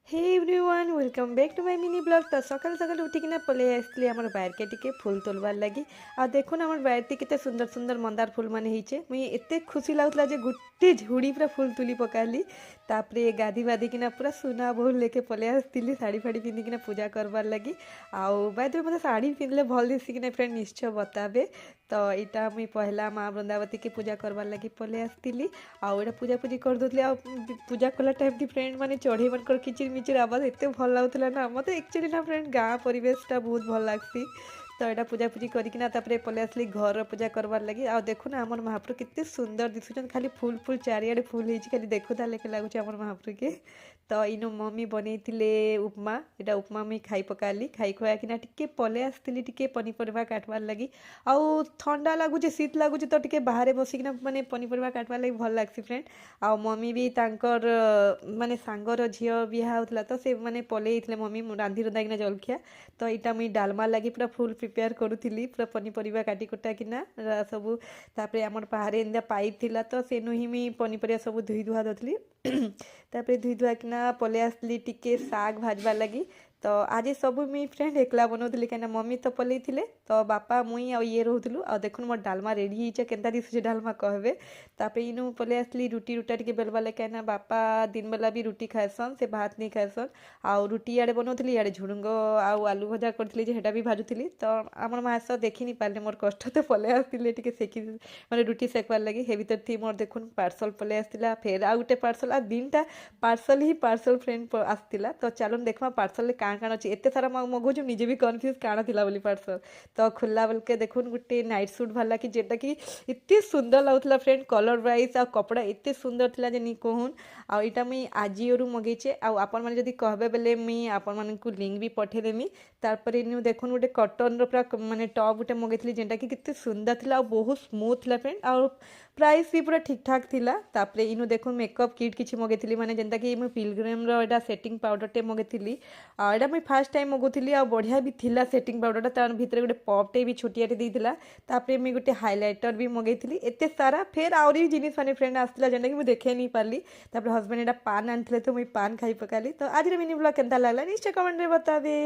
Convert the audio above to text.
Hey everyone welcome back to my mini blog. तो सकाल सकाल उठिकिना पलि आसली आमर बाहर के टिके फूल तोलबार लगी। आ देखुन आमर बाहर केते सुंदर सुंदर मंदार फूल माने हिचे। मुई एते खुशी लागुतला जे गुट्टे झुड़ी पूरा फूल तुली पकाली। तापरे गाधी बाधी किना पूरा सुना बहु लेके पलि आसली साड़ी फाड़ी पिंधिकिना पूजा करबार लगी। आउ बाय द वे मते साड़ी पिंधले भल दिसी किना फ्रेंड निश्चय बताबे। तो इटा मुई पहला माँ वृंदावती की पूजा करबार लगी पलि आसली। आउ एटा पूजा पूजी कर दोतली। आ पूजा कला टाइम दी फ्रेंड माने चढ़ई मनकर किचिर मिचिर आवाज एते भल लाଗୁଥିଲା ना मत एक्चुअली ना फ्रेंड गाँ परिवेशटा बहुत भल लागसी। तो यहाँ पूजा पूजी करकिना तापरे पलि आसली घर पूजा करबार लगी। आ देखो ना आमर महाप्रभु केते सुंदर दिसुछन खाली फूल फूल चारियाडे फूल ହେଇଛି खाली देखुता लेके लागुछ आमर महाप्रभु के। तो इनो मम्मी बनैथिले उपमा। एटा उपमा मुई खाई पकाली खाई खुआ किना टिके पलि आसली टिके पनीपरिबा काटबार लगी। आउ ठंडा लागुचे शीत लागुचे तो टिके बाहरे बसिकिना माने पनीपरिबा काटबार लगी भल लागसी फ्रेंड। आउ मम्मी भी तांकर माने सांगर झियो बिहा होतला तो से माने पलैथिले मम्मी रांधि रंधाकिना जलखिया। तो इटा मुई डालमा लगी पूरा फुल प्रिपेयर करुथिली पूरा पनीपरिबा काटी कुटा किना सबु। तापरे आमर पाहारे एंदा पाइप थिला तो सेनु ही मुई पनीपरिबा सबु धुई धुआ दथली। तापरे धुई धुआ किना पलि आसली टिके साग भाजबार लगी। तो आज सब मुई फ्रेंड एकला बनौली कहीं मम्मी तो पलि थे तो बापा मुई आ ये रोलु। आ देखुन मोर डालमा रेडी होइछे केनता दिसुचे डालमा कहबे। तापरे इनु पलि आसली रुटी रुटा टिके बेलवा ले कहीं बापा दिन बेला भी रुटी खाएसन से भात नहीं खाएसन। आउ रुटी इे बनौली इे झुड़ुंग आउ आलू भजा करी हेटा भी भाजुली। तो आमर मास देखी नहीं पारे मोर कष्ट तो पलि आसती टिके सेकी माने रुटी सेकबार लगी। हे भीतर थी मोर देखुन पार्सल पलि आसला फेर आउ गोटे पार्सल आ दिनटा पार्सल ही पार्सल फ्रेंड आसला। तो चलन देखमा पार्सल काण काण अच्छे एत सारा मगौछु निजे भी कन्फ्यूज काण थिला बोली पार्सल। तो खुल्ला बेलके देखुन गोटे नाइट सूट भरला कि जेटा कि एते सुंदर लगुला फ्रेंड कलर वाइज आ कपड़ा एते सुंदर थिला जे नी कहून। आ इटा मुई आजिओरु मगेचे। आ आपण माने जदी कहबे बेले मुई आपण मानकु लिंक भी पठेदेमी। तारपरे इनु देखुन गोटे कॉटन रो पूरा माने टॉप गोटे मगेथिली जेटा कि केते सुंदर थिला आ बहुत स्मूथ थिला फ्रेंड। आ प्राइस भी पूरा ठीक ठाक थिला। तापरे इनु देखुन मेकअप किट किछि मगेथिली माने जेंता कि मुई पिलग्रिम रो एटा सेटिंग पाउडर टे मगेथिली। आ एटा मुई फर्स्ट टाइम मगुथिली आ बढ़िया भी थिला सेटिंग पाउडरटा तार भितरे गोटे पपटे भी छोटियाटे देइथिला। तापरे मुई गोटे हाइलाइटर भी मगेथिली एते सारा फेर आउरी जिनिस माने फ्रेंड आसला जेंटा कि मुई देखे नहीं पारली। तापरे हस्बैंड एटा पान आनथिले तो मुई पान खाई पकाली। तो आज मिनी ब्लॉग केनता लागला निश्चय कमेंट रे बताबे।